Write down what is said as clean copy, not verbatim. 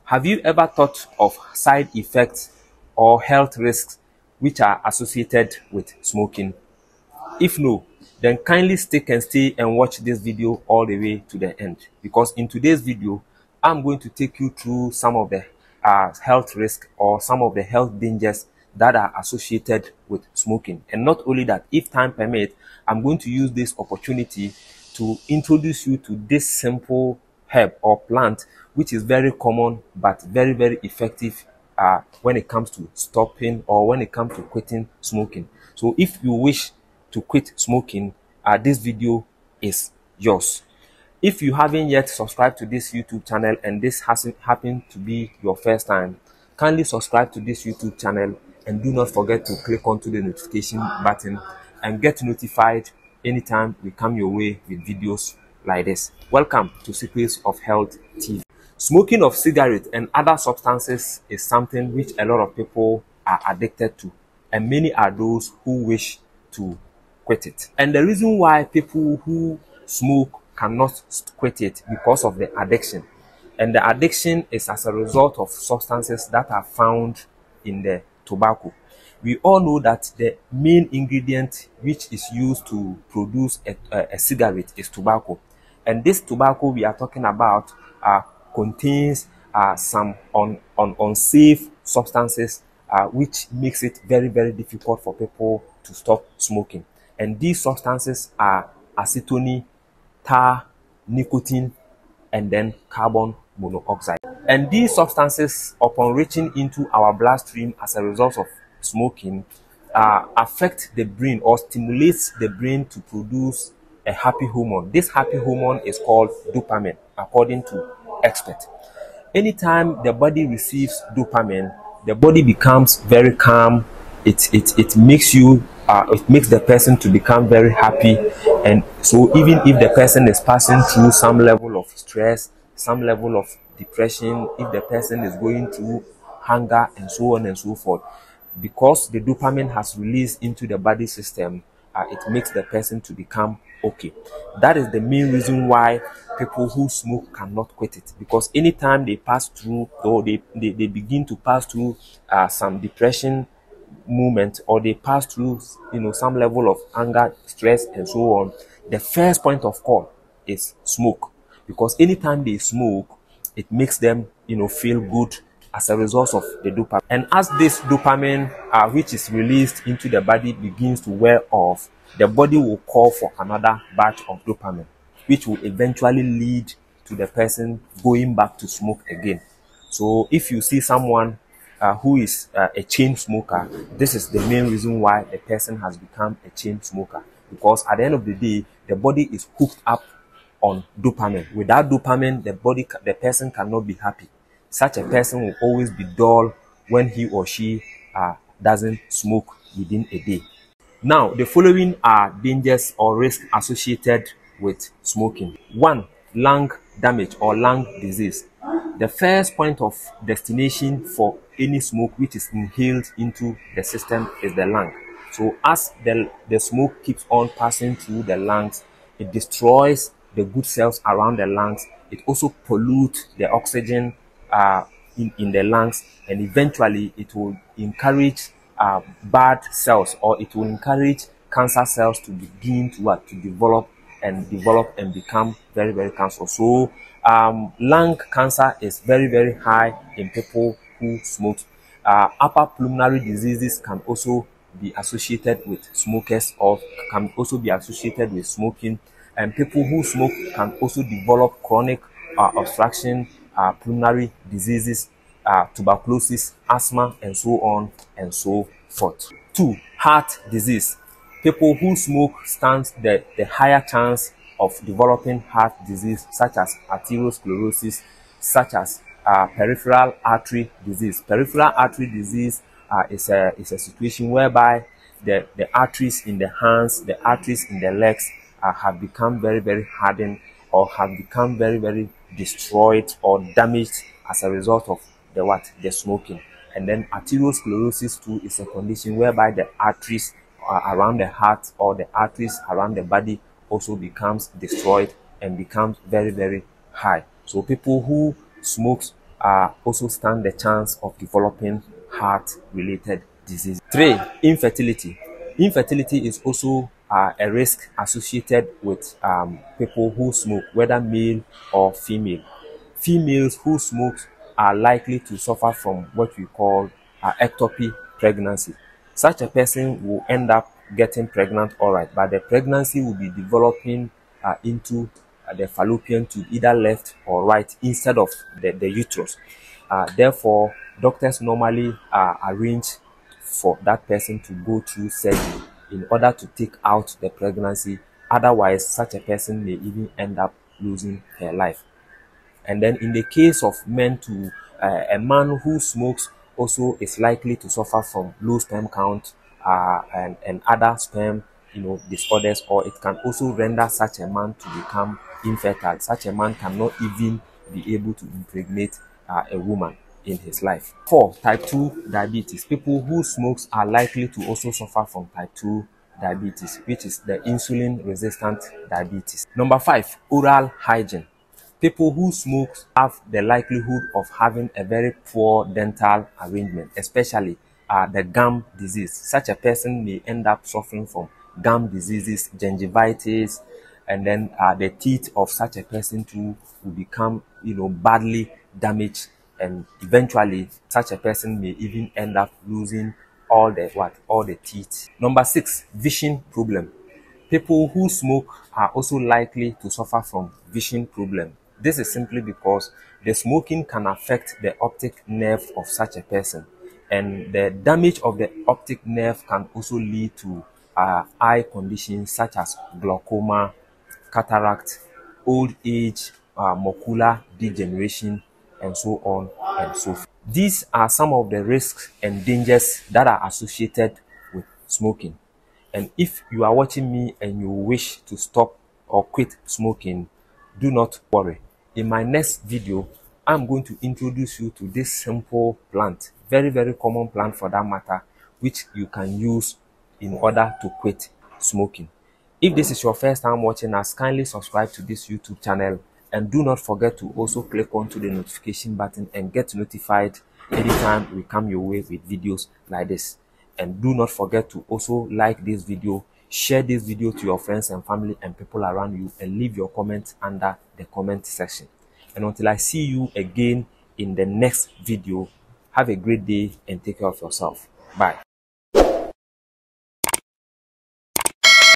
Have you ever thought of side effects or health risks which are associated with smoking? If no, then kindly stick and stay and watch this video all the way to the end, because in today's video, I'm going to take you through some of the health risks or some of the health dangers that are associated with smoking. And not only that, if time permits, I'm going to use this opportunity to introduce you to this simple herb or plant which is very common but very, very effective when it comes to stopping or when it comes to quitting smoking. So if you wish to quit smoking, this video is yours. If you haven't yet subscribed to this YouTube channel and this hasn't happened to be your first time, kindly subscribe to this YouTube channel and do not forget to click onto the notification button and get notified anytime we come your way with videos like this. Welcome to Secrets of Health TV. Smoking of cigarettes and other substances is something which a lot of people are addicted to, and many are those who wish to quit it. And the reason why people who smoke cannot quit it because of the addiction. And the addiction is as a result of substances that are found in the tobacco. We all know that the main ingredient which is used to produce a cigarette is tobacco. And this tobacco we are talking about contains some unsafe substances which makes it very, very difficult for people to stop smoking. And these substances are acetone, tar, nicotine, and then carbon monoxide. And these substances, upon reaching into our bloodstream as a result of smoking, affect the brain or stimulates the brain to produce a happy hormone. This happy hormone is called dopamine, according to experts. Anytime the body receives dopamine, the body becomes very calm. It makes you it makes the person to become very happy. And so even if the person is passing through some level of stress, some level of depression, if the person is going through hunger and so on and so forth, because the dopamine has released into the body system, it makes the person to become okay. That is the main reason why people who smoke cannot quit it, because anytime they pass through or they begin to pass through some depression moment, or they pass through some level of anger, stress and so on, the first point of call is smoke. Because anytime they smoke, it makes them feel good as a result of the dopamine. And as this dopamine which is released into the body begins to wear off, the body will call for another batch of dopamine, which will eventually lead to the person going back to smoke again. So if you see someone who is a chain smoker, this is the main reason why the person has become a chain smoker. Because at the end of the day, the body is hooked up on dopamine. Without dopamine, the person cannot be happy. Such a person will always be dull when he or she doesn't smoke within a day. Now, the following are dangers or risks associated with smoking. 1. Lung damage or lung disease. The first point of destination for any smoke which is inhaled into the system is the lung. So as the smoke keeps on passing through the lungs, it destroys the good cells around the lungs. It also pollutes the oxygen in the lungs, and eventually it will encourage bad cells, or it will encourage cancer cells to begin to develop and become very, very cancerous. So lung cancer is very, very high in people who smoke. Upper pulmonary diseases can also be associated with smokers, or can also be associated with smoking. And people who smoke can also develop chronic obstruction, pulmonary diseases, tuberculosis, asthma, and so on and so forth. 2. Heart disease. People who smoke stand the higher chance of developing heart disease, such as arteriosclerosis, such as peripheral artery disease. Peripheral artery disease is a situation whereby the arteries in the hands, the arteries in the legs have become very, very hardened, or have become very, very destroyed or damaged as a result of the smoking. And then arteriosclerosis too is a condition whereby the arteries around the heart or the arteries around the body also becomes destroyed and becomes very, very high. So people who smoke also stand the chance of developing heart-related disease. 3. Infertility. Infertility is also a risk associated with people who smoke, whether male or female. Females who smoke are likely to suffer from what we call ectopy pregnancy. Such a person will end up getting pregnant, all right, but the pregnancy will be developing into the fallopian tube, either left or right, instead of the uterus. Therefore, doctors normally arrange for that person to go through surgery in order to take out the pregnancy. Otherwise, such a person may even end up losing her life. And then in the case of men too, a man who smokes also is likely to suffer from low sperm count and other sperm disorders, or it can also render such a man to become infertile. Such a man cannot even be able to impregnate a woman in his life. 4. Type 2 diabetes. People who smoke are likely to also suffer from type 2 diabetes, which is the insulin resistant diabetes. Number 5. Oral hygiene. People who smoke have the likelihood of having a very poor dental arrangement, especially the gum disease. Such a person may end up suffering from gum diseases, gingivitis, and then the teeth of such a person too will become, badly damaged, and eventually such a person may even end up losing all the teeth. Number 6, vision problem. People who smoke are also likely to suffer from vision problem. This is simply because the smoking can affect the optic nerve of such a person, and the damage of the optic nerve can also lead to eye conditions such as glaucoma, cataract, old age, macular degeneration, and so on and so forth. These are some of the risks and dangers that are associated with smoking. And if you are watching me and you wish to stop or quit smoking, do not worry. In my next video, I'm going to introduce you to this simple plant, very, very common plant for that matter, which you can use in order to quit smoking. If this is your first time watching us, kindly subscribe to this YouTube channel, and do not forget to also click onto the notification button and get notified anytime we come your way with videos like this. And do not forget to also like this video, share this video to your friends and family and people around you, and leave your comments under the comment section. And until I see you again in the next video, have a great day and take care of yourself. Bye.